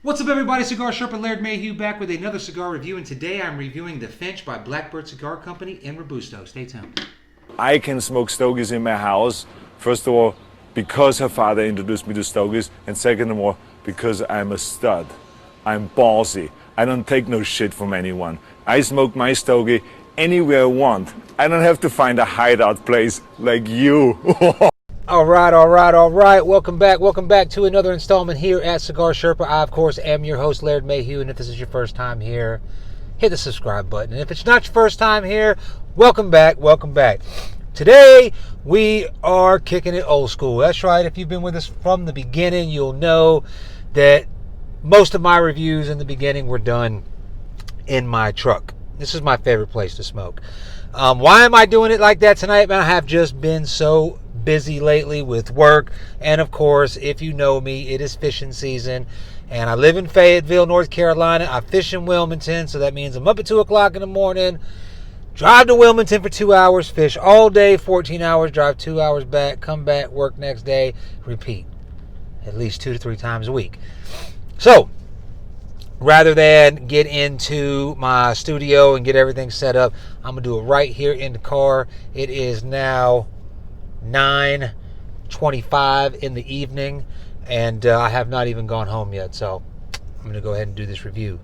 What's up, everybody? Cigar Sharp and Laird Mayhew back with another cigar review, and today I'm reviewing the Finch by Blackbird Cigar Company in Robusto. Stay tuned. I can smoke stogies in my house. First of all, because her father introduced me to stogies, and second of all, because I'm a stud. I'm ballsy. I don't take no shit from anyone. I smoke my stogie anywhere I want. I don't have to find a hideout place like you. All right. Welcome back to another installment here at Cigar Sherpa. I, of course, am your host, Laird Mayhew, and if this is your first time here, hit the subscribe button. And if it's not your first time here, welcome back. Today, we are kicking it old school. That's right. If you've been with us from the beginning, you'll know that most of my reviews in the beginning were done in my truck. This is my favorite place to smoke. Why am I doing it like that tonight? Man, I have just been so busy lately with work, and of course, if you know me, it is fishing season, and I live in Fayetteville, North Carolina. I fish in Wilmington, so that means I'm up at 2 o'clock in the morning, drive to Wilmington for 2 hours, fish all day, 14 hours, drive 2 hours back, come back, work next day, repeat at least 2 to 3 times a week. So rather than get into my studio and get everything set up, I'm gonna do it right here in the car. It is now 9:25 in the evening, and I have not even gone home yet, so I'm going to go ahead and do this review.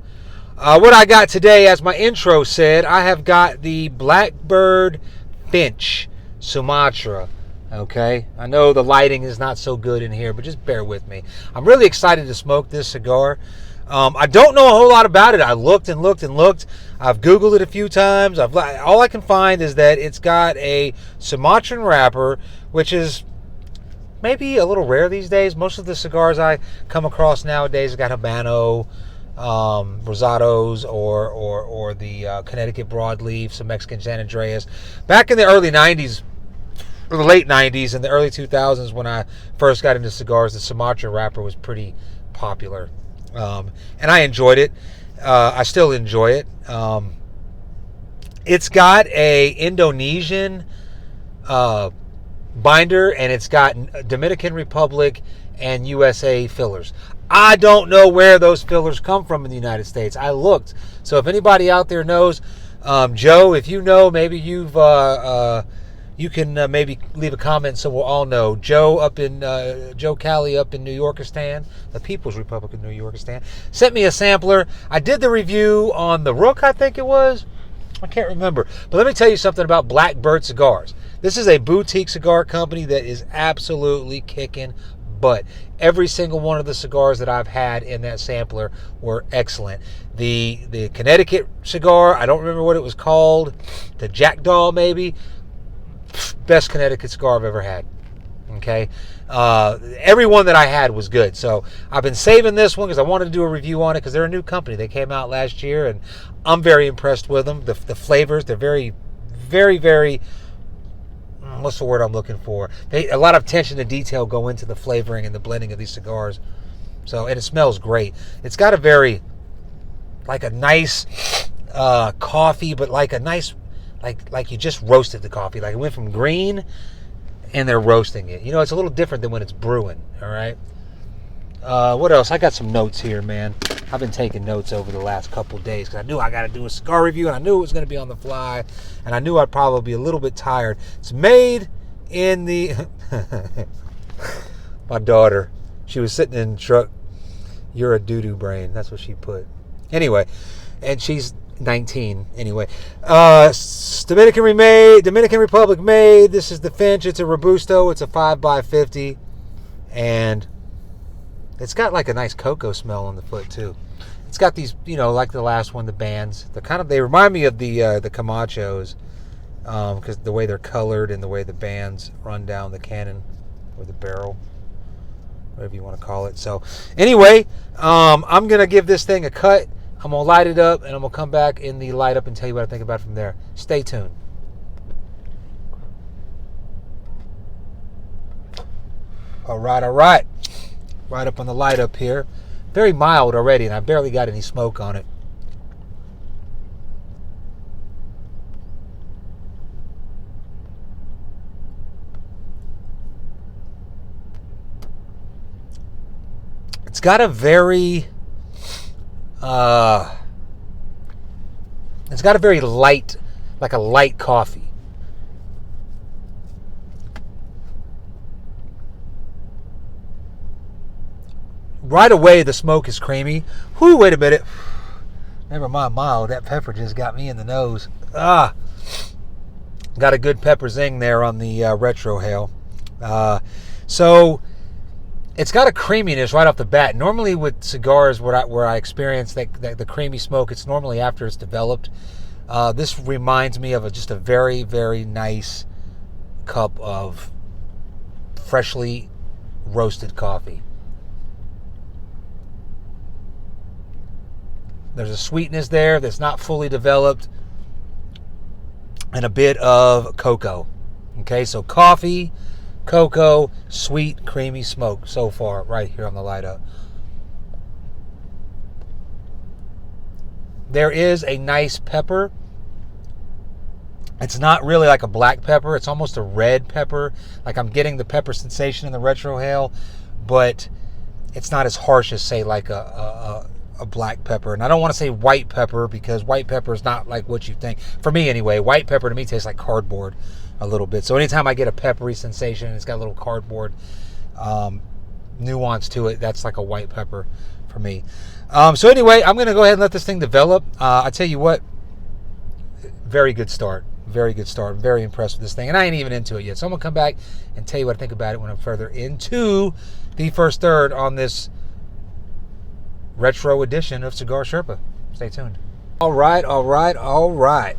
What I got today, as my intro said, I have got the Blackbird Finch Sumatra. Okay, I know the lighting is not so good in here, but just bear with me. I'm really excited to smoke this cigar. I don't know a whole lot about it. I looked and looked. I've Googled it a few times. All I can find is that it's got a Sumatran wrapper, which is maybe a little rare these days. Most of the cigars I come across nowadays have got Habano, Rosados, or the Connecticut Broadleaf, some Mexican San Andreas. Back in the early 90s, or the late 90s and the early 2000s, when I first got into cigars, the Sumatra wrapper was pretty popular. And I enjoyed it. I still enjoy it. It's got a Indonesian binder, and it's got Dominican Republic and USA fillers. I don't know where those fillers come from in the United States. I looked. So if anybody out there knows, Joe, if you know, maybe you can maybe leave a comment so we'll all know. Joe Cali up in New Yorkistan, the People's Republic of New Yorkistan, sent me a sampler. I did the review on the Rook, I think it was. I can't remember. But let me tell you something about Blackbird Cigars. This is a boutique cigar company that is absolutely kicking butt. Every single one of the cigars that I've had in that sampler were excellent. The Connecticut cigar, I don't remember what it was called, the Jackdaw maybe, best Connecticut cigar I've ever had. Okay, every one that I had was good. So I've been saving this one because I wanted to do a review on it, because they're a new company. They came out last year, and I'm very impressed with them. The flavors, they're very, very, very, what's the word I'm looking for? A lot of attention to detail go into the flavoring and the blending of these cigars. So, and it smells great. It's got a very, like a nice coffee, but like a nice, like you just roasted the coffee. Like it went from green and they're roasting it. You know, it's a little different than when it's brewing, all right? What else? I got some notes here, man. I've been taking notes over the last couple days because I knew I got to do a cigar review, and I knew it was going to be on the fly, and I knew I'd probably be a little bit tired. It's made in the... My daughter, she was sitting in the truck. You're a doo-doo brain. That's what she put. Anyway, and she's 19 anyway. Dominican Republic made. This is the Finch. It's a Robusto. It's a 5x50, and it's got like a nice cocoa smell on the foot too. It's got these, you know, like the last one, the bands. They remind me of the Camachos, because the way they're colored and the way the bands run down the cannon or the barrel, whatever you want to call it. So anyway, I'm gonna give this thing a cut. I'm going to light it up, and I'm going to come back in the light up and tell you what I think about it from there. Stay tuned. All right. Right up on the light up here. Very mild already, and I barely got any smoke on it. It's got a very It's got a very light, like a light coffee. Right away, the smoke is creamy. Whew, wait a minute. Never mind, mild. That pepper just got me in the nose. Got a good pepper zing there on the retrohale. So it's got a creaminess right off the bat. Normally with cigars, where I experience the creamy smoke, it's normally after it's developed. This reminds me of just a very, very nice cup of freshly roasted coffee. There's a sweetness there that's not fully developed, and a bit of cocoa. Okay, so coffee, cocoa, sweet, creamy smoke so far right here on the light up. There is a nice pepper. It's not really like a black pepper. It's almost a red pepper. Like I'm getting the pepper sensation in the retrohale, but it's not as harsh as, say, like a black pepper. And I don't want to say white pepper, because white pepper is not like what you think. For me anyway, white pepper to me tastes like cardboard a little bit. So anytime I get a peppery sensation and it's got a little cardboard nuance to it, that's like a white pepper for me. So anyway, I'm going to go ahead and let this thing develop. I tell you what, very good start. Very good start. I'm very impressed with this thing. And I ain't even into it yet. So I'm going to come back and tell you what I think about it when I'm further into the first third on this retro edition of Cigar Sherpa. Stay tuned. All right.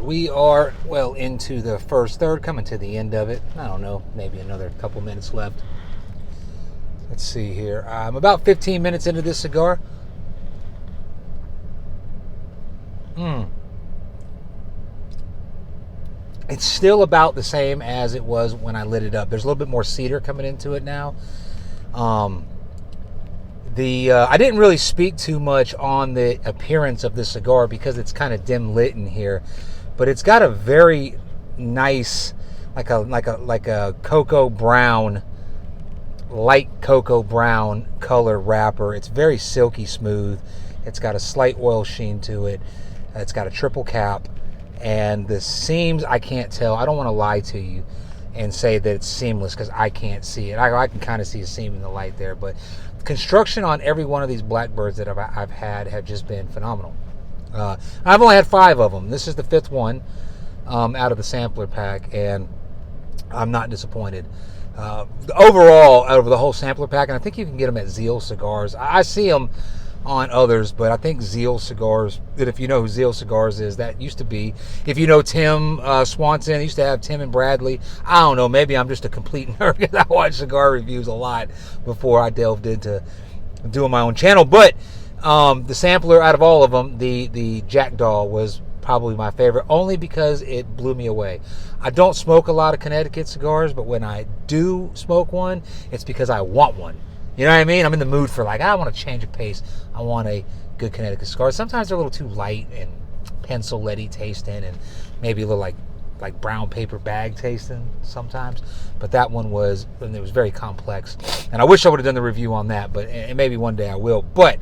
We are well into the first third, coming to the end of it. I don't know, maybe another couple minutes left. Let's see here. I'm about 15 minutes into this cigar. It's still about the same as it was when I lit it up. There's a little bit more cedar coming into it now. I didn't really speak too much on the appearance of this cigar because it's kind of dim lit in here, but it's got a very nice, like a cocoa brown, light cocoa brown color wrapper. It's very silky smooth. It's got a slight oil sheen to it. It's got a triple cap, and the seams, I can't tell. I don't want to lie to you and say that it's seamless because I can't see it. I can kind of see a seam in the light there, but construction on every one of these Blackbirds that I've had have just been phenomenal. I've only had 5 of them. This is the 5th one out of the sampler pack, and I'm not disappointed. Overall, out of the whole sampler pack, and I think you can get them at Zeal Cigars. I see them on others, but I think Zeal Cigars, that if you know who Zeal Cigars is, that used to be, if you know Tim Swanson, used to have Tim and Bradley. I don't know, maybe I'm just a complete nerd because I watch cigar reviews a lot before I delved into doing my own channel. But the sampler out of all of them, the Jackdaw was probably my favorite, only because it blew me away. I don't smoke a lot of Connecticut cigars, but when I do smoke one, it's because I want one. You know what I mean? I'm in the mood for, like, I want to change of pace. I want a good Connecticut cigar. Sometimes they're a little too light and pencil-letty tasting, and maybe a little like brown paper bag tasting sometimes. But that one was, and it was very complex. And I wish I would have done the review on that, but and maybe one day I will. But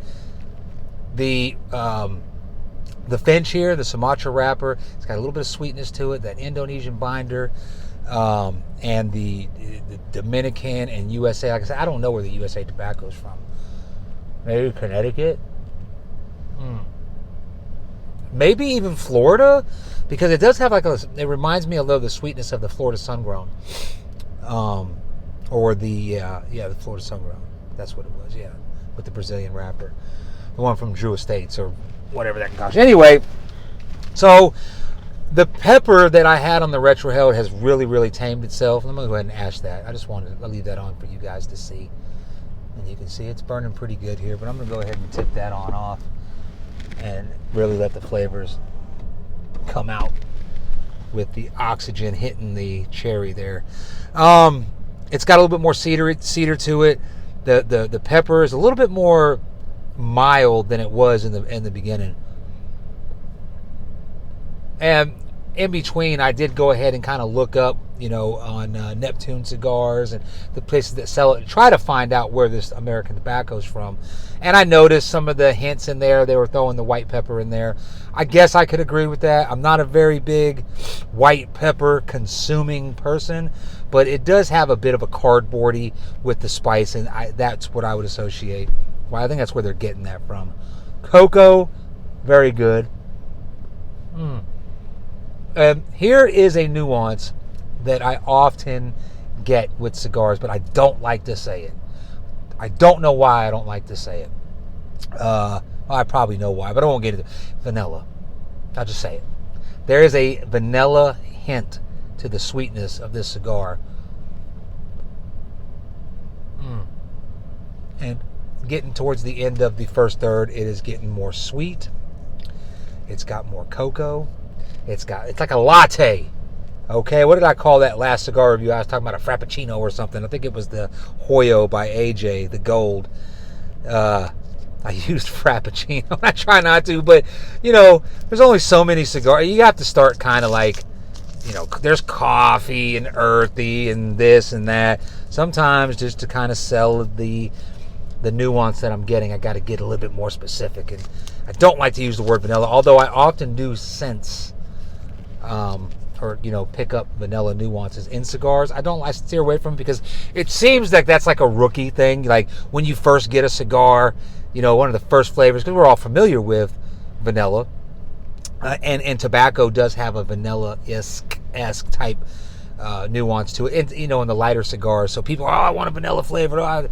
the Finch here, the Sumatra wrapper, it's got a little bit of sweetness to it. That Indonesian binder. And the Dominican and USA, like I said, I don't know where the USA tobacco is from. Maybe Connecticut? Maybe even Florida, because it does have like it reminds me a little of the sweetness of the Florida Sungrown. Or the Florida Sungrown. That's what it was, yeah, with the Brazilian wrapper. The one from Drew Estates or whatever that gosh. Anyway, so the pepper that I had on the retrohale has really, really tamed itself. I'm going to go ahead and ash that. I just wanted to leave that on for you guys to see. And you can see it's burning pretty good here, but I'm going to go ahead and tip that on off and really let the flavors come out with the oxygen hitting the cherry there. It's got a little bit more cedar to it. The pepper is a little bit more mild than it was in the beginning. And in between, I did go ahead and kind of look up on Neptune Cigars and the places that sell it. Try to find out where this American tobacco is from. And I noticed some of the hints in there. They were throwing the white pepper in there. I guess I could agree with that. I'm not a very big white pepper consuming person, but it does have a bit of a cardboardy with the spice, and that's what I would associate. Well, I think that's where they're getting that from. Cocoa, very good. Here is a nuance that I often get with cigars, but I don't like to say it. I don't know why I don't like to say it. I probably know why, but I won't get into it. Vanilla. I'll just say it. There is a vanilla hint to the sweetness of this cigar. And getting towards the end of the first third, it is getting more sweet. It's got more cocoa. It's like a latte. Okay, what did I call that last cigar review? I was talking about a Frappuccino or something. I think it was the Hoyo by AJ, the gold. I used Frappuccino. I try not to, but, there's only so many cigars. You have to start kind of like, there's coffee and earthy and this and that. Sometimes just to kind of sell the nuance that I'm getting, I got to get a little bit more specific. And I don't like to use the word vanilla, although I often do sense or pick up vanilla nuances in cigars. I steer away from it because it seems like that's like a rookie thing. Like when you first get a cigar, one of the first flavors, because we're all familiar with vanilla, and tobacco does have a vanilla-esque type nuance to it, in the lighter cigars. So people, I want a vanilla flavor.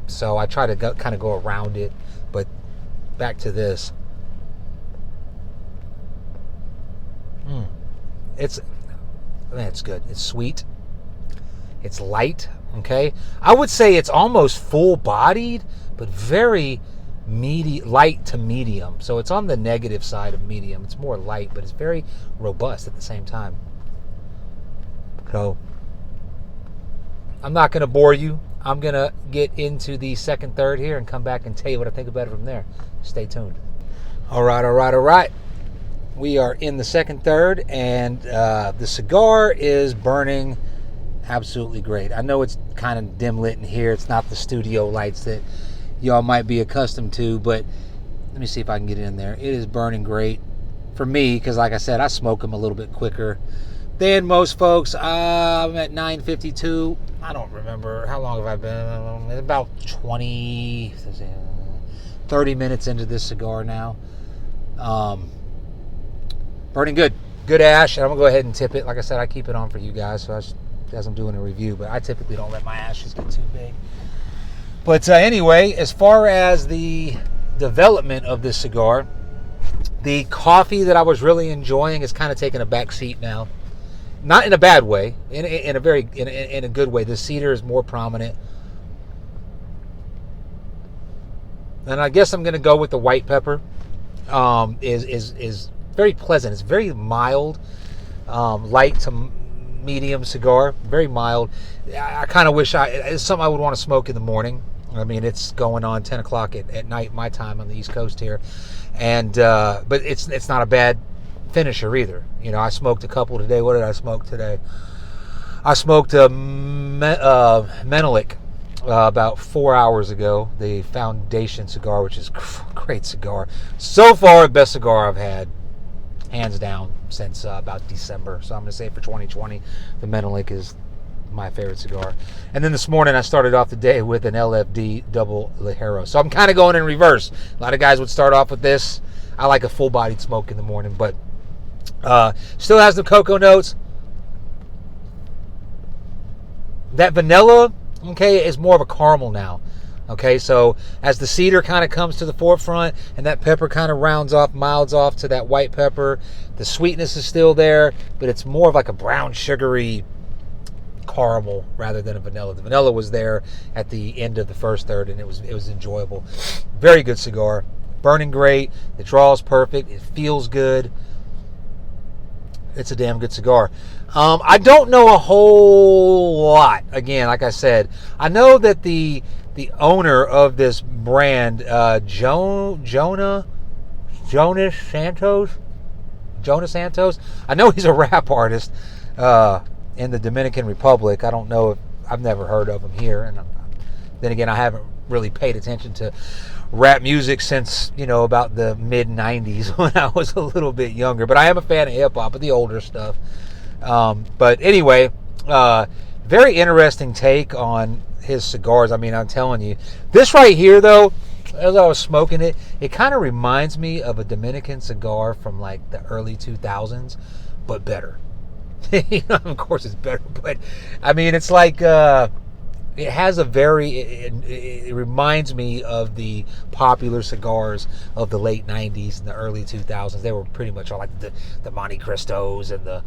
So I try to kind of go around it. But back to this. It's good. It's sweet. It's light. Okay, I would say it's almost full-bodied, but very light to medium. So it's on the negative side of medium. It's more light, but it's very robust at the same time. So I'm not going to bore you. I'm going to get into the second third here and come back and tell you what I think about it from there. Stay tuned. All right. We are in the second third, and the cigar is burning absolutely great. I know it's kind of dim lit in here. It's not the studio lights that y'all might be accustomed to, but let me see if I can get in there. It is burning great for me because, like I said, I smoke them a little bit quicker than most folks. I'm at 9:52. I don't remember. How long have I been? About 30 minutes into this cigar now. Burning good. Good ash. And I'm going to go ahead and tip it. Like I said, I keep it on for you guys as I'm doing a review, but I typically don't let my ashes get too big. But anyway, as far as the development of this cigar, the coffee that I was really enjoying is kind of taking a back seat now. Not in a bad way, in a good way. The cedar is more prominent, and I guess I'm going to go with the white pepper. Is very pleasant. It's very mild, light to medium cigar. Very mild. I kind of wish it's something I would want to smoke in the morning. I mean, it's going on 10 o'clock at night, my time on the East Coast here, and but it's not a bad finisher either. I smoked a couple today. What did I smoke today? I smoked a Menelik about 4 hours ago, the Foundation cigar, which is a great cigar. So far, the best cigar I've had, hands down, since about December. So I'm going to say for 2020, the Menelik is my favorite cigar. And then this morning, I started off the day with an LFD Double Ligero. So I'm kind of going in reverse. A lot of guys would start off with this. I like a full-bodied smoke in the morning, but still has the cocoa notes. That vanilla, okay, is more of a caramel now. Okay, so as the cedar kind of comes to the forefront and that pepper kind of milds off to that white pepper, the sweetness is still there, but it's more of like a brown sugary caramel rather than a vanilla. The vanilla was there at the end of the first third, and it was enjoyable. Very good cigar. Burning great. The draw is perfect. It feels good. It's a damn good cigar. I don't know a whole lot. Again, like I said, I know that the owner of this brand, Jonas Santos. I know he's a rap artist. in the Dominican Republic. I don't know if I've never heard of them here, and then again, I haven't really paid attention to rap music since, about the mid 90s when I was a little bit younger. But I am a fan of hip hop, but the older stuff. But anyway, very interesting take on his cigars. I mean, I'm telling you, this right here, though, as I was smoking it, it kind of reminds me of a Dominican cigar from like the early 2000s, but better. Of course it's better, but I mean, it's like, it has a it reminds me of the popular cigars of the late 90s and the early 2000s. They were pretty much all like the Monte Cristos and the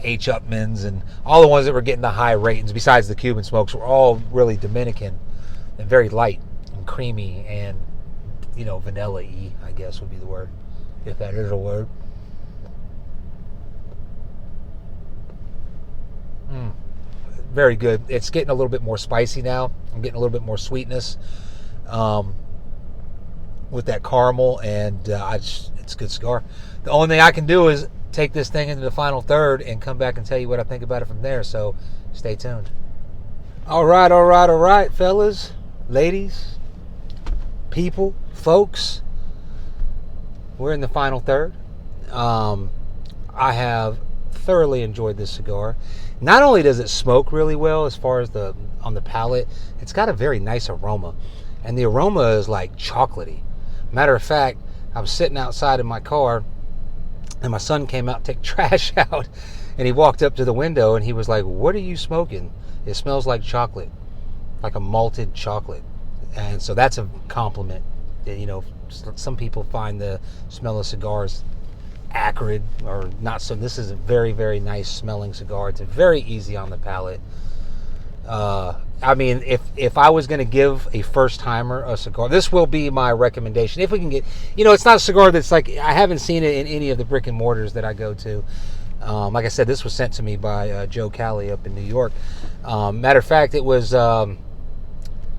H. Upmans, and all the ones that were getting the high ratings, besides the Cuban smokes, were all really Dominican and very light and creamy and, vanilla-y, I guess would be the word, if that is a word. Very good. It's getting a little bit more spicy now. I'm getting a little bit more sweetness with that caramel, and it's a good cigar. The only thing I can do is take this thing into the final third and come back and tell you what I think about it from there, so stay tuned. All right, fellas, ladies, people, folks. We're in the final third. I have thoroughly enjoyed this cigar. Not only does it smoke really well as far as on the palate, it's got a very nice aroma. And the aroma is like chocolatey. Matter of fact, I was sitting outside in my car and my son came out to take trash out, and he walked up to the window and he was like, "What are you smoking? It smells like chocolate, like a malted chocolate." And so that's a compliment. Some people find the smell of cigars acrid or not, so this is a very, very nice smelling cigar. It's very easy on the palate. I mean, if I was going to give a first timer a cigar, this will be my recommendation. If we can get, it's not a cigar that's like, I haven't seen it in any of the brick and mortars that I go to. Like I said, this was sent to me by Joe Cali up in New York. Matter of fact, it was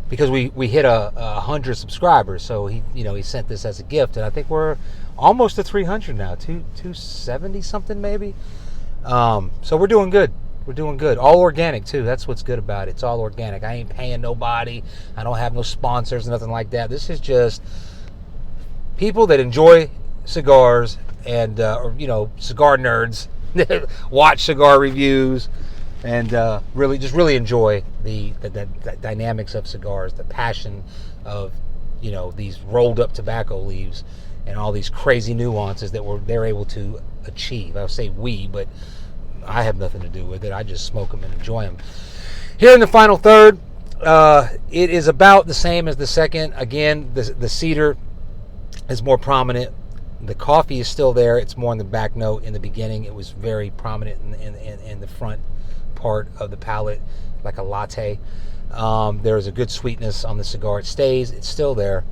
because we hit 100 subscribers, so he sent this as a gift, and I think we're almost to 300 now, 270 something maybe. So we're doing good. We're doing good. All organic too. That's what's good about it. It's all organic. I ain't paying nobody. I don't have no sponsors, nothing like that. This is just people that enjoy cigars and cigar nerds watch cigar reviews and really enjoy the dynamics of cigars, the passion of these rolled up tobacco leaves and all these crazy nuances that they're able to achieve. I would say we, but I have nothing to do with it. I just smoke them and enjoy them. Here in the final third, it is about the same as the second. Again, the cedar is more prominent. The coffee is still there. It's more in the back note. In the beginning, it was very prominent in the front part of the palate, like a latte. There is a good sweetness on the cigar. It stays. It's still there.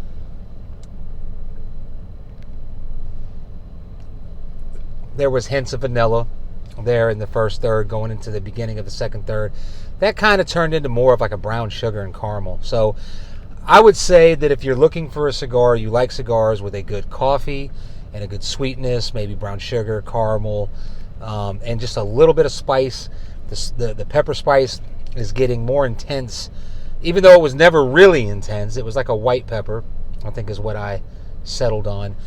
There was hints of vanilla there in the first third, going into the beginning of the second third. That kind of turned into more of like a brown sugar and caramel. So I would say that if you're looking for a cigar, you like cigars with a good coffee and a good sweetness, maybe brown sugar, caramel, and just a little bit of spice. The pepper spice is getting more intense, even though it was never really intense. It was like a white pepper, I think is what I settled on.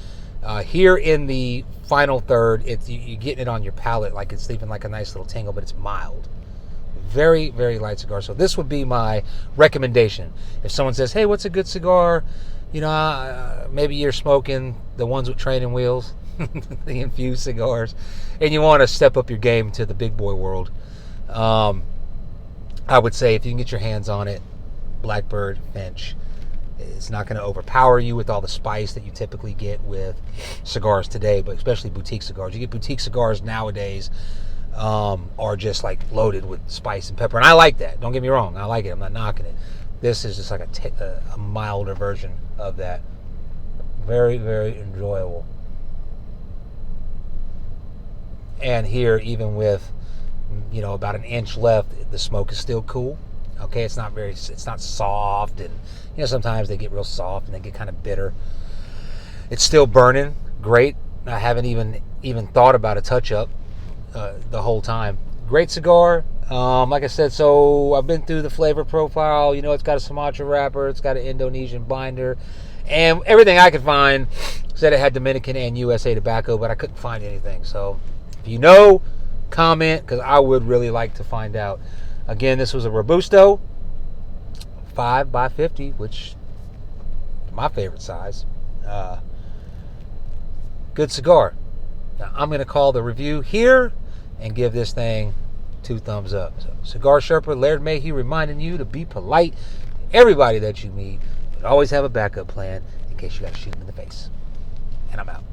Here in the final third, you're getting it on your palate, like it's leaving like a nice little tingle, but it's mild. Very, very light cigar. So this would be my recommendation. If someone says, "Hey, what's a good cigar?" Maybe you're smoking the ones with training wheels, the infused cigars, and you want to step up your game to the big boy world. I would say if you can get your hands on it, Blackbird Finch. It's not going to overpower you with all the spice that you typically get with cigars today, but especially boutique cigars. You get boutique cigars nowadays are just like loaded with spice and pepper, and I like that. Don't get me wrong, I like it. I'm not knocking it. This is just like a milder version of that. Very, very enjoyable. And here, even with about an inch left, the smoke is still cool. Okay, it's not soft, and sometimes they get real soft and they get kind of bitter. It's still burning great. I haven't even thought about a touch up the whole time. Great cigar. Like I said, so I've been through the flavor profile. You know, it's got a Sumatra wrapper, it's got an Indonesian binder, and everything I could find said it had Dominican and USA tobacco, but I couldn't find anything. So if you know, comment, because I would really like to find out. Again, this was a Robusto 5x50, which is my favorite size. Good cigar. Now I'm going to call the review here and give this thing 2 thumbs up. So, Cigar Sherpa Laird Mayhew reminding you to be polite to everybody that you meet, but always have a backup plan in case you got to shoot them in the face. And I'm out.